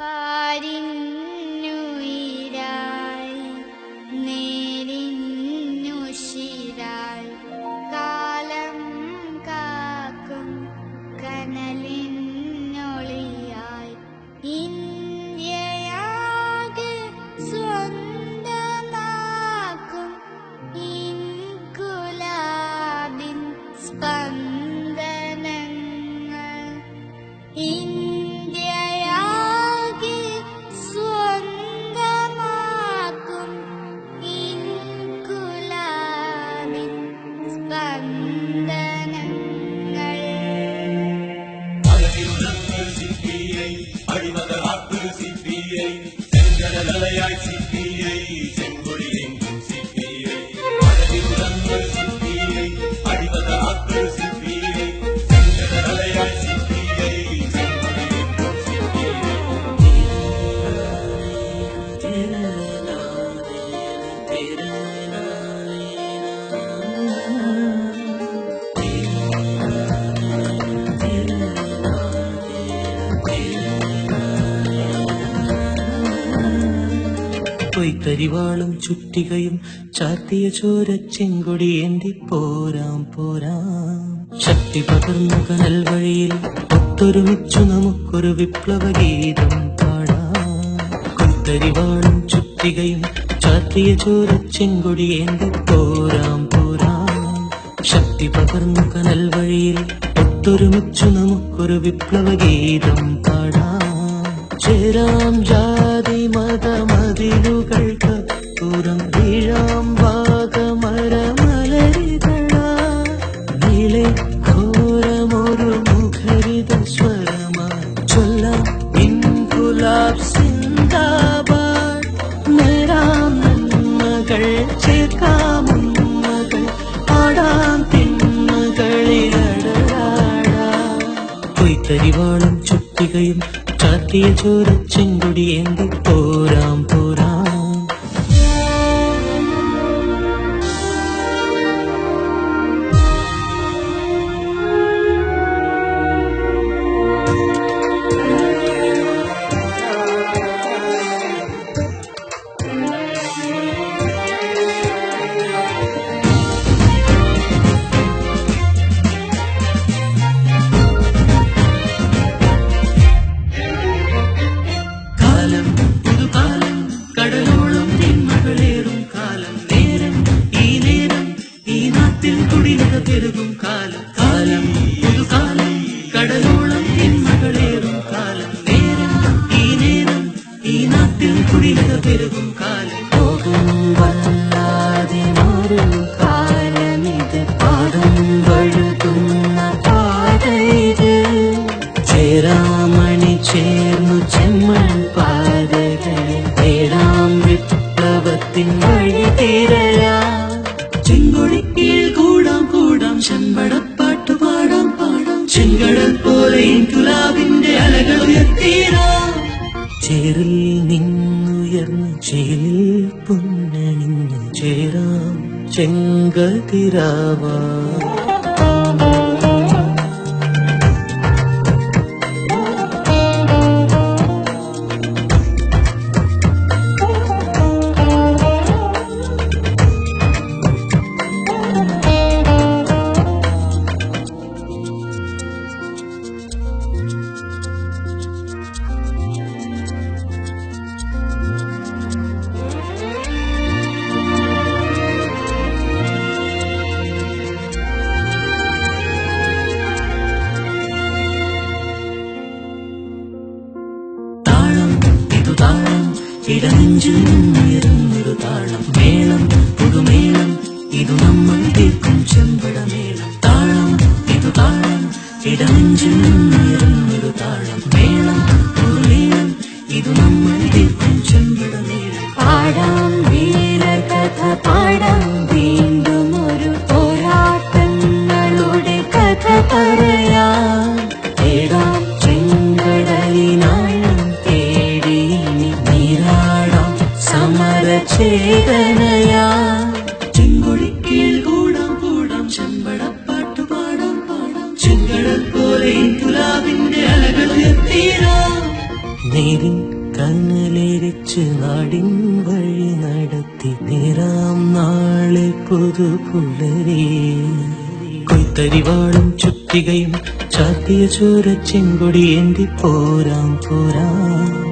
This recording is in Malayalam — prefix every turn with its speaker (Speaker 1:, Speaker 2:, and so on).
Speaker 1: പാരിന്നുയിരായി നേരിന്നുശിരായി കാലം കാക്കും കനലിന്നൊളിയായി ഇന്ത്യയാകെ സ്വന്തമാക്കും ഇൻകുലാബിൻ സ്പന്ദനങ്ങൾ ഇന്ത്യയാകെ സ്വന്തമാക്കും ഇൻകുലാബിൻ സ്പന്ദനങ്ങൾ.
Speaker 2: அடிமதராக்கு சிபிஐ செங்கடலையாய் சிபிஐ செங்கொடி எங்கும் CBI அழகிருந்தங்கள் CBI அடிமதராக்கு CBI செங்கடலையாய் CBI Sengodi எங்கும்
Speaker 3: പൊയ്ത്തരിവാളും ചുറ്റികയും ചാർത്തിയ ചോരച്ചെങ്കൊടി ഏന്തി പോരാം പോരാം. ശക്തി പകർന്നു കനൽ വഴിയിൽ ഒത്തൊരുമിച്ചു നമുക്കൊരു വിപ്ലവ ഗീതം പാടാം. കൊയ്ത്തരിവാളും ചുറ്റികയും ചാർത്തിയ ചോരച്ചെങ്കൊടി ഏന്തി പോരാം പോരാം. ശക്തി പകർന്നു കനൽ വഴിയിൽ ഒത്തൊരുമിച്ചു നമുക്കൊരു വിപ്ലവ ഗീതം പാടാം. ചേരാം ജാതി മതമതിലുകൾക്ക് പുറം വീഴാം വാഗമരമലരികളാ നീളെ ഘോരമൊരു മുഖരിത സ്വരമായി ചൊല്ലാം ഇൻകുലാബ് സിന്ദാബാദ്. നേരാം നന്മകൾ ചേർക്കാം ഉന്മകൾ ആടാം തിന്മകളിലടരാടാം. പൊയ്ത്തരിവാളും ചുറ്റികയും ചാർത്തിയ ചോരച്ചെങ്കൊടി ഏന്തി പോരാം പോരാം. കടലോളം തിന്മകളേറും കാലം നേരം ഈ നേരം ഈ നാട്ടിൽ കുടിലത പെരുകും കാലം കാലം പുതുകാലം കടലോളം തിന്മകളേറും കാലം നേരം ഈ നേരം ഈ നാട്ടിൽ കുടിലത പെരുകും കാലം പോകും വല്ലാതെ മാറും കാലമിത് പാദം വഴുകുന്ന പാതയിത് ചേരാമണി ചേർന്നു ചെമ്മൺ പാതകളിൽ നേടാം വിപ്ലവത്തിൻ വഴി തീരയാ. ചെങ്കൊടിക്കീഴ് കൂടാം കൂടാം ചെമ്പടപ്പാട്ടു പാടാം പാടാം ചെങ്കടൽ പോലെ ഇൻകുലാബിന്റെ അലകൾ ഉയർത്തീരാം. ചേറിൽ നിന്നുയർന്ന് ചേലിൽ പൊന്നണിഞ്ഞ് ചേരാം ചെങ്കതിരാവാ. താളം ഇടനെഞ്ചിൽ നിന്നുയരുന്നൊരു താളം മേളം പുതുമേളം ഇതു നമ്മൾ കേൾക്കും ചെമ്പടമേളം. താളം ഇതു താളം ഇടനെഞ്ചിൽ നിന്നുയരുന്നൊരു താളം മേളം പുതുമേളം ഇതു നമ്മൾ കേൾക്കും ചെമ്പടമേളം.
Speaker 1: പാടാം വീരകഥ പാടാം വീണ്ടും ഒരു പോരാട്ടങ്ങളുടെ കഥ പറയാം. തേടാം ചെങ്കടലിനാഴം തേടി നീരാടാം സമരചേതനയാ.
Speaker 3: ചെങ്കൊടിക്കീഴ് കൂടാം കൂടാം ചെമ്പടപ്പാട്ടു പാടാം പാടാം ചെങ്കടൽ പോലെ ഇൻകുലാബിന്റെ അലകൾ ഉയർത്തീരാം. നീ നേരിൻ കനലേരിച്ച് നാടിൻ വഴി നടത്തി നേരാം നാളെ പുതുപുലരി കൊയ്ത്തരിവാളും ചുറ്റികയും ചാത്തിയ ചോര ചെങ്കൊടി എന്തി പോരാം പോരാം